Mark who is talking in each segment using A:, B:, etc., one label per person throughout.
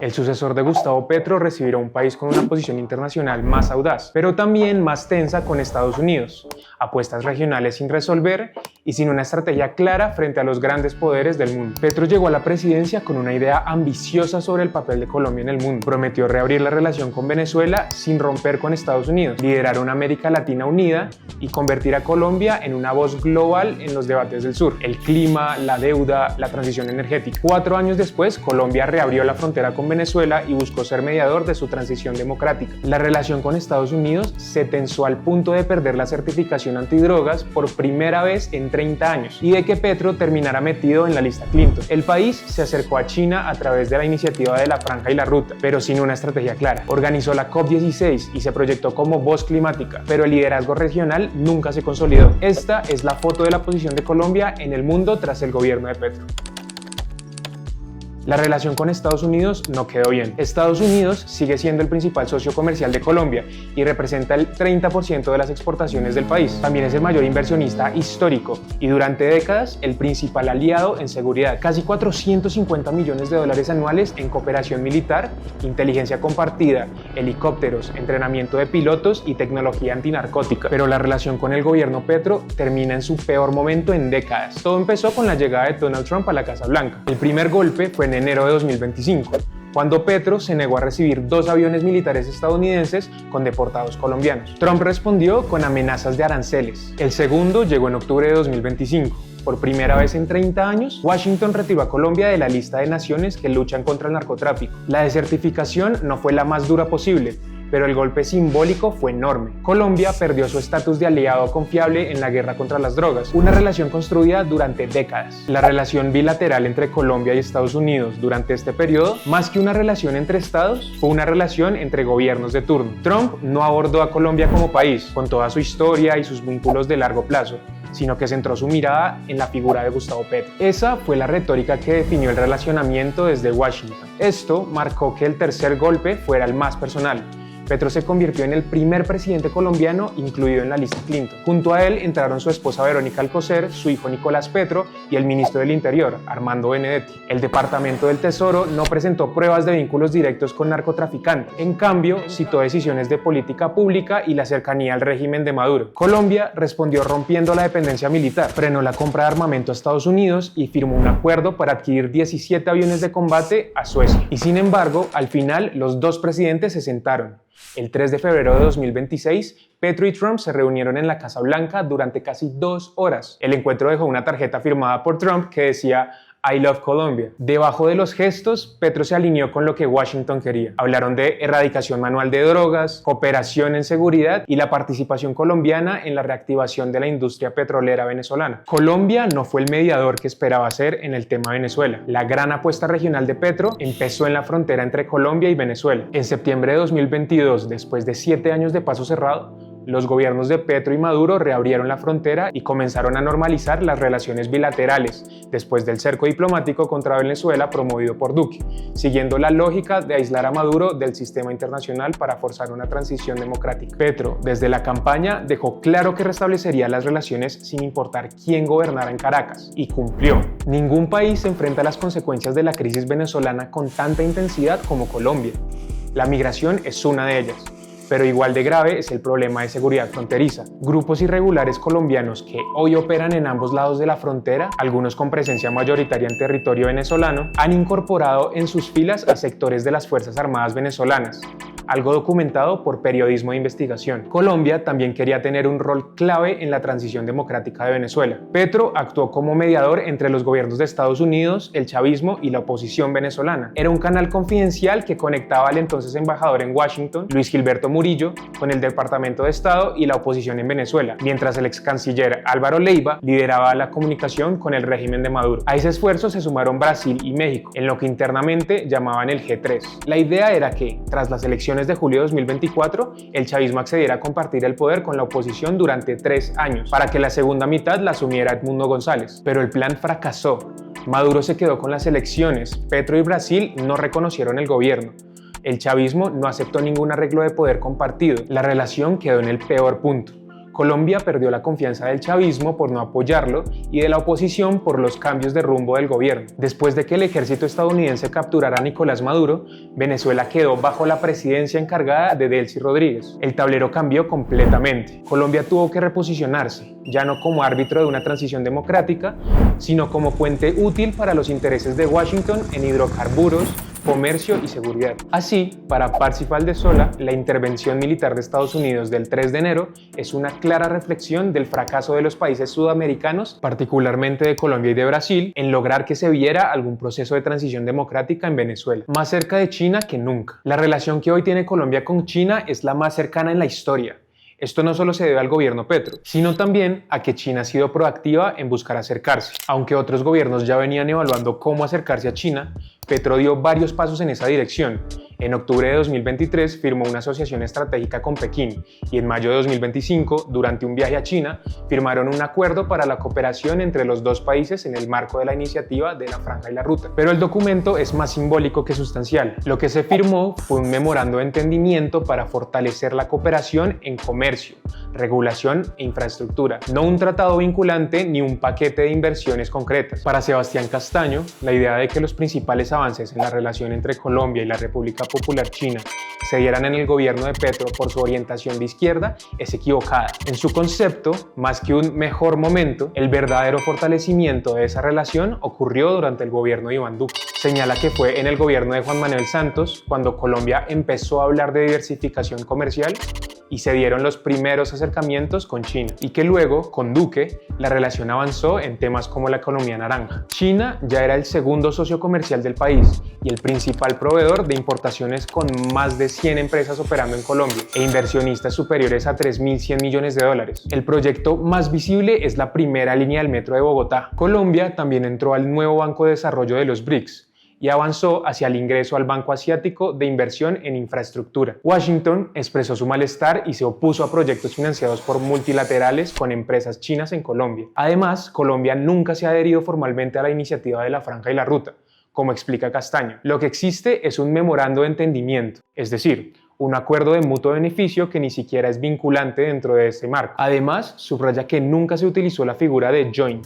A: El sucesor de Gustavo Petro recibirá un país con una posición internacional más audaz, pero también más tensa con Estados Unidos, apuestas regionales sin resolver y sin una estrategia clara frente a los grandes poderes del mundo. Petro llegó a la presidencia con una idea ambiciosa sobre el papel de Colombia en el mundo. Prometió reabrir la relación con Venezuela sin romper con Estados Unidos, liderar una América Latina unida y convertir a Colombia en una voz global en los debates del sur, el clima, la deuda, la transición energética. 4 años después, Colombia reabrió la frontera con Venezuela y buscó ser mediador de su transición democrática. La relación con Estados Unidos se tensó al punto de perder la certificación antidrogas por primera vez en 30 años y de que Petro terminara metido en la lista Clinton. El país se acercó a China a través de la iniciativa de la Franja y la Ruta, pero sin una estrategia clara. Organizó la COP16 y se proyectó como voz climática, pero el liderazgo regional nunca se consolidó. Esta es la foto de la posición de Colombia en el mundo tras el gobierno de Petro. La relación con Estados Unidos no quedó bien. Estados Unidos sigue siendo el principal socio comercial de Colombia y representa el 30% de las exportaciones del país. También es el mayor inversionista histórico y durante décadas el principal aliado en seguridad. Casi 450 millones de dólares anuales en cooperación militar, inteligencia compartida, helicópteros, entrenamiento de pilotos y tecnología antinarcótica. Pero la relación con el gobierno Petro termina en su peor momento en décadas. Todo empezó con la llegada de Donald Trump a la Casa Blanca. El primer golpe fue en enero de 2025, cuando Petro se negó a recibir 2 aviones militares estadounidenses con deportados colombianos. Trump respondió con amenazas de aranceles. El segundo llegó en octubre de 2025. Por primera vez en 30 años, Washington retiró a Colombia de la lista de naciones que luchan contra el narcotráfico. La desertificación no fue la más dura posible, pero el golpe simbólico fue enorme. Colombia perdió su estatus de aliado confiable en la guerra contra las drogas, una relación construida durante décadas. La relación bilateral entre Colombia y Estados Unidos durante este periodo, más que una relación entre estados, fue una relación entre gobiernos de turno. Trump no abordó a Colombia como país, con toda su historia y sus vínculos de largo plazo, sino que centró su mirada en la figura de Gustavo Petro. Esa fue la retórica que definió el relacionamiento desde Washington. Esto marcó que el tercer golpe fuera el más personal. Petro se convirtió en el primer presidente colombiano incluido en la lista Clinton. Junto a él entraron su esposa Verónica Alcocer, su hijo Nicolás Petro y el ministro del Interior, Armando Benedetti. El Departamento del Tesoro no presentó pruebas de vínculos directos con narcotraficantes. En cambio, citó decisiones de política pública y la cercanía al régimen de Maduro. Colombia respondió rompiendo la dependencia militar, frenó la compra de armamento a Estados Unidos y firmó un acuerdo para adquirir 17 aviones de combate a Suecia. Y sin embargo, al final, los dos presidentes se sentaron. El 3 de febrero de 2026, Petro y Trump se reunieron en la Casa Blanca durante casi 2 horas. El encuentro dejó una tarjeta firmada por Trump que decía I love Colombia. Debajo de los gestos, Petro se alineó con lo que Washington quería. Hablaron de erradicación manual de drogas, cooperación en seguridad y la participación colombiana en la reactivación de la industria petrolera venezolana. Colombia no fue el mediador que esperaba ser en el tema Venezuela. La gran apuesta regional de Petro empezó en la frontera entre Colombia y Venezuela. En septiembre de 2022, después de 7 años de paso cerrado, los gobiernos de Petro y Maduro reabrieron la frontera y comenzaron a normalizar las relaciones bilaterales después del cerco diplomático contra Venezuela promovido por Duque, siguiendo la lógica de aislar a Maduro del sistema internacional para forzar una transición democrática. Petro, desde la campaña, dejó claro que restablecería las relaciones sin importar quién gobernara en Caracas, y cumplió. Ningún país se enfrenta a las consecuencias de la crisis venezolana con tanta intensidad como Colombia. La migración es una de ellas. Pero igual de grave es el problema de seguridad fronteriza. Grupos irregulares colombianos que hoy operan en ambos lados de la frontera, algunos con presencia mayoritaria en territorio venezolano, han incorporado en sus filas a sectores de las Fuerzas Armadas venezolanas, algo documentado por periodismo de investigación. Colombia también quería tener un rol clave en la transición democrática de Venezuela. Petro actuó como mediador entre los gobiernos de Estados Unidos, el chavismo y la oposición venezolana. Era un canal confidencial que conectaba al entonces embajador en Washington, Luis Gilberto Murillo, con el Departamento de Estado y la oposición en Venezuela, mientras el ex canciller Álvaro Leiva lideraba la comunicación con el régimen de Maduro. A ese esfuerzo se sumaron Brasil y México, en lo que internamente llamaban el G3. La idea era que, tras las elecciones de julio de 2024, el chavismo accediera a compartir el poder con la oposición durante 3 años, para que la segunda mitad la asumiera Edmundo González. Pero el plan fracasó. Maduro se quedó con las elecciones, Petro y Brasil no reconocieron el gobierno. El chavismo no aceptó ningún arreglo de poder compartido. La relación quedó en el peor punto. Colombia perdió la confianza del chavismo por no apoyarlo y de la oposición por los cambios de rumbo del gobierno. Después de que el ejército estadounidense capturara a Nicolás Maduro, Venezuela quedó bajo la presidencia encargada de Delcy Rodríguez. El tablero cambió completamente. Colombia tuvo que reposicionarse, ya no como árbitro de una transición democrática, sino como puente útil para los intereses de Washington en hidrocarburos, comercio y seguridad. Así, para Parsifal de Sola, la intervención militar de Estados Unidos del 3 de enero es una clara reflexión del fracaso de los países sudamericanos, particularmente de Colombia y de Brasil, en lograr que se viera algún proceso de transición democrática en Venezuela, más cerca de China que nunca. La relación que hoy tiene Colombia con China es la más cercana en la historia. Esto no solo se debe al gobierno Petro, sino también a que China ha sido proactiva en buscar acercarse. Aunque otros gobiernos ya venían evaluando cómo acercarse a China, Petro dio varios pasos en esa dirección. En octubre de 2023 firmó una asociación estratégica con Pekín y en mayo de 2025, durante un viaje a China, firmaron un acuerdo para la cooperación entre los dos países en el marco de la iniciativa de la Franja y la Ruta. Pero el documento es más simbólico que sustancial. Lo que se firmó fue un memorando de entendimiento para fortalecer la cooperación en comercio, regulación e infraestructura, no un tratado vinculante ni un paquete de inversiones concretas. Para Sebastián Castaño, la idea de que los principales avances en la relación entre Colombia y la República Popular China se dieran en el gobierno de Petro por su orientación de izquierda es equivocada. En su concepto, más que un mejor momento, el verdadero fortalecimiento de esa relación ocurrió durante el gobierno de Iván Duque. Señala que fue en el gobierno de Juan Manuel Santos cuando Colombia empezó a hablar de diversificación comercial y se dieron los primeros acercamientos con China, y que luego, con Duque, la relación avanzó en temas como la economía naranja. China ya era el segundo socio comercial del país y el principal proveedor de importaciones con más de 100 empresas operando en Colombia e inversionistas superiores a 3.100 millones de dólares. El proyecto más visible es la primera línea del metro de Bogotá. Colombia también entró al nuevo Banco de Desarrollo de los BRICS, y avanzó hacia el ingreso al Banco Asiático de Inversión en Infraestructura. Washington expresó su malestar y se opuso a proyectos financiados por multilaterales con empresas chinas en Colombia. Además, Colombia nunca se ha adherido formalmente a la iniciativa de la Franja y la Ruta, como explica Castaño. Lo que existe es un memorando de entendimiento, es decir, un acuerdo de mutuo beneficio que ni siquiera es vinculante dentro de ese marco. Además, subraya que nunca se utilizó la figura de joint,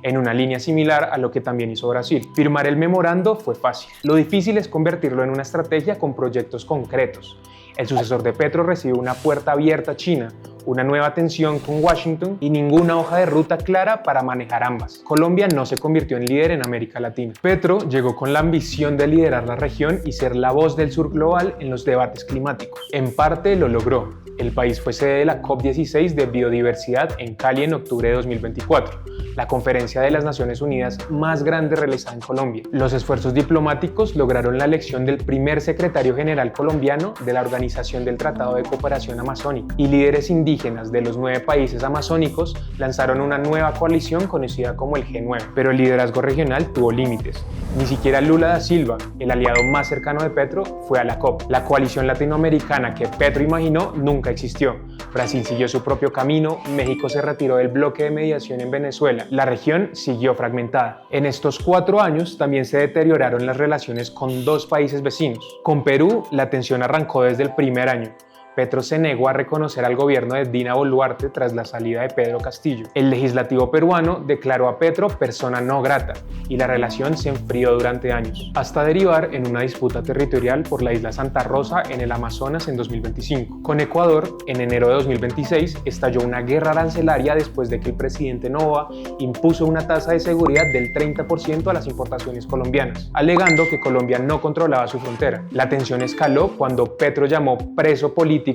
A: en una línea similar a lo que también hizo Brasil. Firmar el memorando fue fácil. Lo difícil es convertirlo en una estrategia con proyectos concretos. El sucesor de Petro recibió una puerta abierta a China, una nueva tensión con Washington y ninguna hoja de ruta clara para manejar ambas. Colombia no se convirtió en líder en América Latina. Petro llegó con la ambición de liderar la región y ser la voz del sur global en los debates climáticos. En parte lo logró. El país fue sede de la COP16 de biodiversidad en Cali en octubre de 2024, la conferencia de las Naciones Unidas más grande realizada en Colombia. Los esfuerzos diplomáticos lograron la elección del primer secretario general colombiano de la Organización del Tratado de Cooperación Amazónica, y líderes indígenas de los 9 países amazónicos lanzaron una nueva coalición conocida como el G9. Pero el liderazgo regional tuvo límites. Ni siquiera Lula da Silva, el aliado más cercano de Petro, fue a la COP. La coalición latinoamericana que Petro imaginó nunca existió. Brasil siguió su propio camino, México se retiró del bloque de mediación en Venezuela. La región siguió fragmentada. En estos 4 años también se deterioraron las relaciones con 2 países vecinos. Con Perú, la tensión arrancó desde el primer año. Petro se negó a reconocer al gobierno de Dina Boluarte tras la salida de Pedro Castillo. El legislativo peruano declaró a Petro persona no grata y la relación se enfrió durante años, hasta derivar en una disputa territorial por la isla Santa Rosa en el Amazonas en 2025. Con Ecuador, en enero de 2026, estalló una guerra arancelaria después de que el presidente Noboa impuso una tasa de seguridad del 30% a las importaciones colombianas, alegando que Colombia no controlaba su frontera. La tensión escaló cuando Petro llamó preso político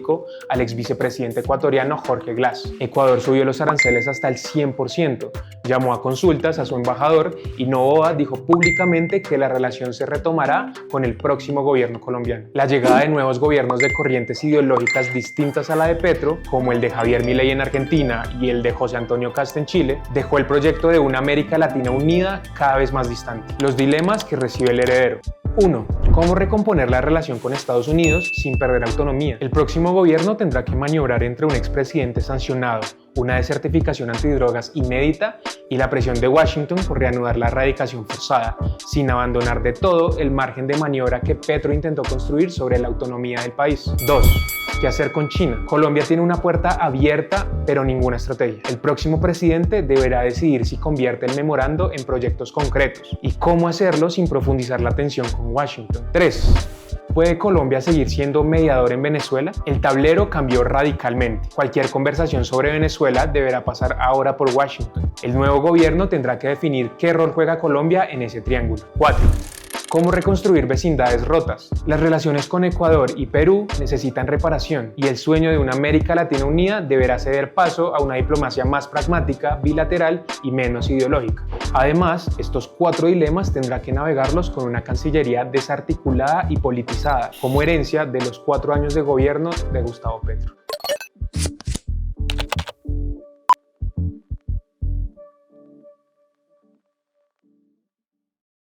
A: al ex vicepresidente ecuatoriano Jorge Glass. Ecuador subió los aranceles hasta el 100%, llamó a consultas a su embajador y Noboa dijo públicamente que la relación se retomará con el próximo gobierno colombiano. La llegada de nuevos gobiernos de corrientes ideológicas distintas a la de Petro, como el de Javier Milei en Argentina y el de José Antonio Kast en Chile, dejó el proyecto de una América Latina unida cada vez más distante. Los dilemas que recibe el heredero. 1. ¿Cómo recomponer la relación con Estados Unidos sin perder autonomía? El próximo gobierno tendrá que maniobrar entre un expresidente sancionado, una desertificación antidrogas inédita y la presión de Washington por reanudar la erradicación forzada, sin abandonar de todo el margen de maniobra que Petro intentó construir sobre la autonomía del país. 2. ¿Qué hacer con China? Colombia tiene una puerta abierta, pero ninguna estrategia. El próximo presidente deberá decidir si convierte el memorando en proyectos concretos y cómo hacerlo sin profundizar la tensión con Washington. 3. ¿Puede Colombia seguir siendo mediador en Venezuela? El tablero cambió radicalmente. Cualquier conversación sobre Venezuela deberá pasar ahora por Washington. El nuevo gobierno tendrá que definir qué rol juega Colombia en ese triángulo. 4. ¿Cómo reconstruir vecindades rotas? Las relaciones con Ecuador y Perú necesitan reparación y el sueño de una América Latina unida deberá ceder paso a una diplomacia más pragmática, bilateral y menos ideológica. Además, estos 4 dilemas tendrá que navegarlos con una Cancillería desarticulada y politizada, como herencia de los 4 años de gobierno de Gustavo Petro.